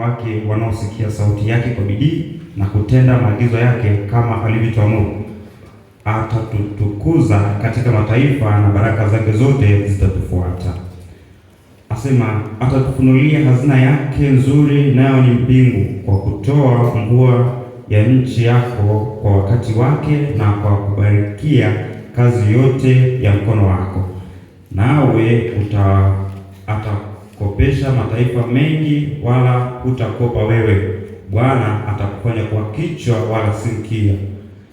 wake wanaosikia sauti yake kwa bidii na kutenda maagizo yake kama alivyotuamuru. Atatutukuza katika mataifa na baraka zake zote zitatufuata. Asema atatufunulia hazina yake nzuri, nayo ni mbingu, kwa kutoa mvua ya nchi yako kwa wakati wake, na kwa kubarikia kazi yote ya mkono wako. Nawe atakopesha mataifa mengi, wala hutakopa wewe. Bwana atakufanya kuwa kichwa wala si mkia,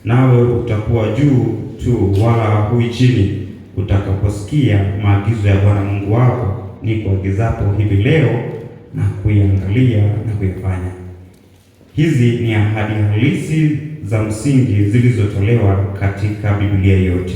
nawe utakuwa juu tu wala hui chini, utakaposikia maagizo ya Bwana Mungu wako ni kuagizapo hivi leo, na kuiangalia na kuyafanya. Hizi ni ahadi halisi za msingi zilizotolewa katika Biblia yote.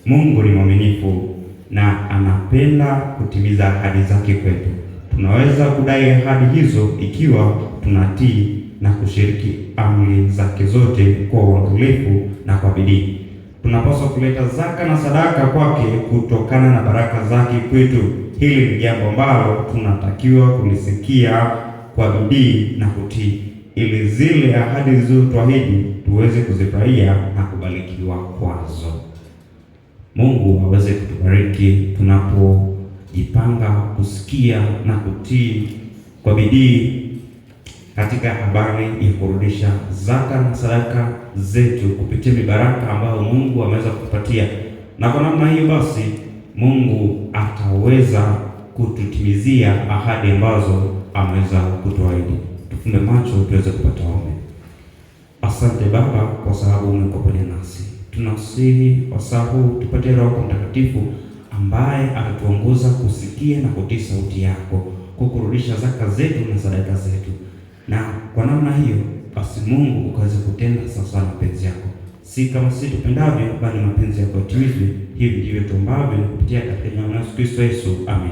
Mungu ni mwaminifu na anapenda kutimiza ahadi zake kwetu. Tunaweza kudai ahadi hizo ikiwa tunatii na kushiriki amri zake zote kwa uangalifu na kwa bidii. Tunapaswa kuleta zaka na sadaka kwake kutokana na baraka zake kwetu. Hili ni jambo ambalo tunatakiwa kulisikia kwa bidii na kutii, ili zile ahadi zilizotuahidi tuweze kuzifurahia na kubarikiwa kwazo. Mungu aweze kutubariki tunapojipanga kusikia na kutii kwa bidii katika habari ya kurudisha zaka na sadaka zetu kupitia mibaraka ambayo Mungu ameweza kutupatia. Na kwa namna hiyo basi Mungu ataweza kututimizia ahadi ambazo ameweza kutuahidi. Tufumbe macho tuweze kupata ombi. Asante Baba kwa sababu umekuwa pamoja nasi. Tunasihi wasaa huu tupatie Roho Mtakatifu ambaye atatuongoza kusikia na kutii sauti yako, kukurudisha zaka zetu na sadaka zetu. Na kwa namna hiyo basi Mungu ukaweza kutenda sasa mapenzi yako, si kama sisi tupendavyo, bali mapenzi yako yatimizwe. Hivi ndivyo tuombavyo kupitia katika jina la Yesu Kristo. Amen.